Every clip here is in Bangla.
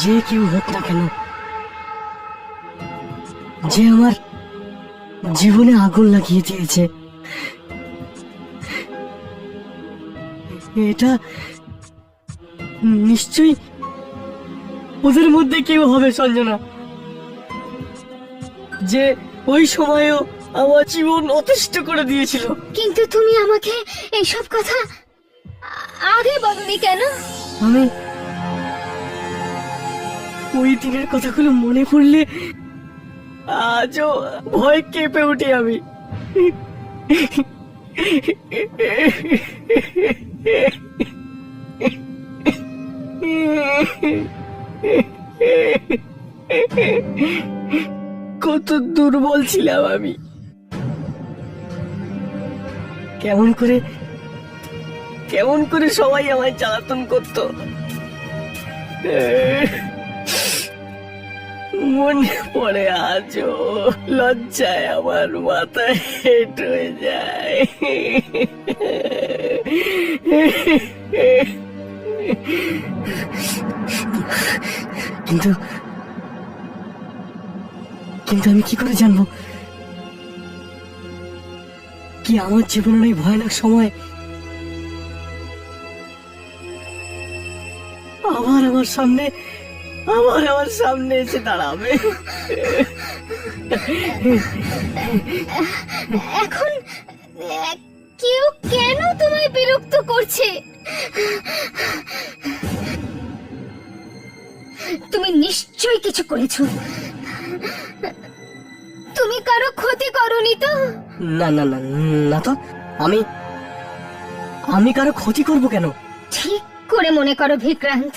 যে কেউ হোক না কেন, যে আমার জীবনে আগুন লাগিয়ে দিয়েছে, এটা নিশ্চয়ই ওদের মধ্যে কেউ হবে সঞ্জনা, যে ওই সময়েও আমার জীবন অতিষ্ঠ করে দিয়েছিল। কিন্তু তুমি আমাকে এইসব কথা আগে বলনি কেন? আমি ওই দিনের কথাগুলো মনে পড়লে আজও ভয় কেঁপে উঠি আমি। কত দুর্বল ছিলাম আমি, কেমন করে সবাই আমায় জ্বালাতন করত। মনে পড়ে আজও, লজ্জায় আমার মাথা হেঁট হয়ে যায়। কিন্তু আমি কি করে জানবো কি আমার জীবনের এই ভয়ানক সময় আবার আমার সামনে এসে দাঁড়াবে। এখন কেউ কেন তোমায় বিরক্ত করছে? তুমি নিশ্চয়ই কিছু করেছো। তুমি কারো ক্ষতি করনি তো? না না না না তো, আমি কারো ক্ষতি করব কেন? ঠিক করে মনে করো বিক্রান্ত,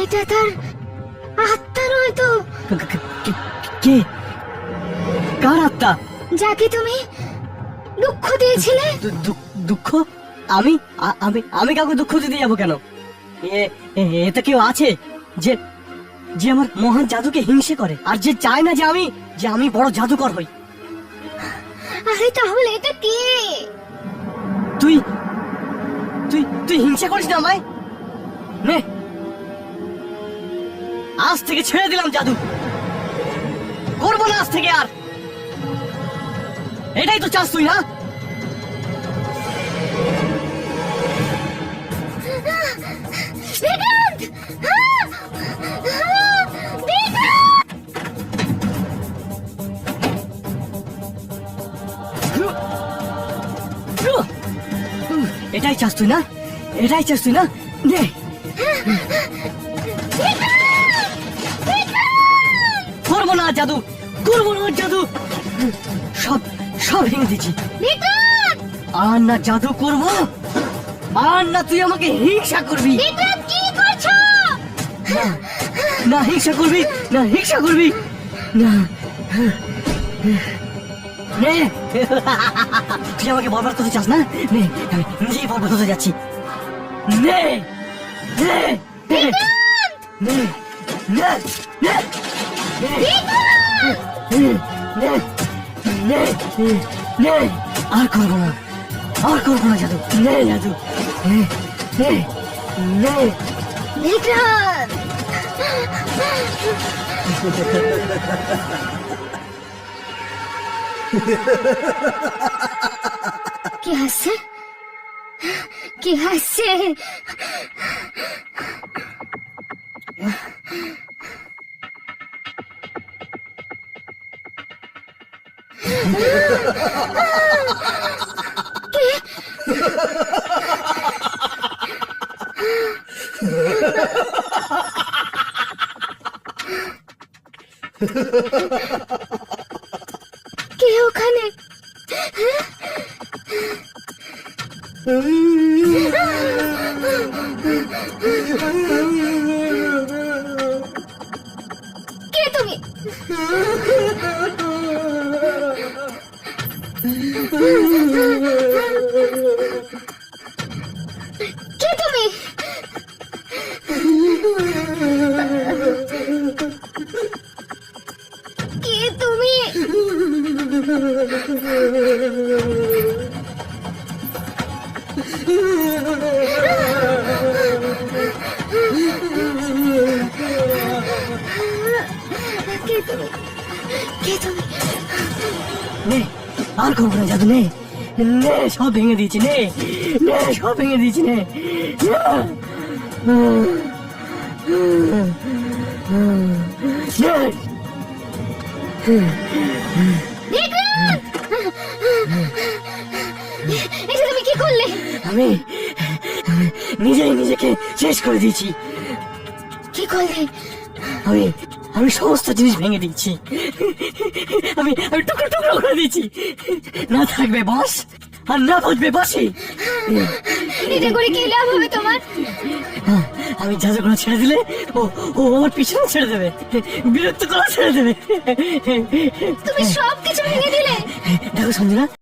এটা তার আত্মা নয় তো? কে? কার আত্মা? যাকে তুমি দুঃখ দিয়েছিলে। দুঃখ? আমি কাউকে দুঃখ দিতে যাবো কেন? এটা কেউ আছে যে আমার মহান জাদুকে হিংসে করে, আর যে চায় না যে আমি বড় জাদুকর হই? আরে তাহলে এটা কে? তুই হিংসা করিস না আমায়? নে, আজ থেকে ছেড়ে দিলাম জাদু, করবো না আজ থেকে আর। এটাই তো চাস তুই, না? এটাই চাস তুই, না? এটাই চাস তুই, না? নে, করবো না জাদু, করবো না জাদু, সব ভেঙে দিচ্ছি। আর না জাদু করবো, আর না তুই আমাকে হিংসা করবি। কি করছো? না হিংসা করবি, না হিংসা করবি না। নে, তুই আমাকে বরবাদ করতে চাস না? নে, আমি নিজেই বরবাদ হতে যাচ্ছি। নে নে নে নে নে নে নে নে, আর করবো না জাদু। নে জাদু, নে নে নে। বিক্রান্ত, কে হাসছে? কে হাসছে? কে ওখানে? কে তুমি? কে তুমি? কে তুমি? কে তুমি? কে তুমি? নে আর করবো না জাদু, নে নে সব ভেঙে দিয়েছি, নে নে সব ভেঙে দিয়েছি, নে নে। বিক্রম! এটা তুমি কি করলে? আমি নিজেই নিজেকে শেষ করে দিয়েছি। কি করলে? আমি আমি সমস্ত জিনিস ভেঙে দিচ্ছি। আমি আমি টুকরো টুকরো করে দিচ্ছি। না থাকবে বাঁশ আর না বাজবে বাঁশি। এটা করে কি লাভ হবে তোমার? আমি জাদুকরা ছেড়ে দিলে ও ও আমার পিছনে ছেড়ে দেবে, বিরক্ত করা ছেড়ে দেবে। তুমি সবকিছু ভেঙে দিলে। দেখো সঞ্জনা,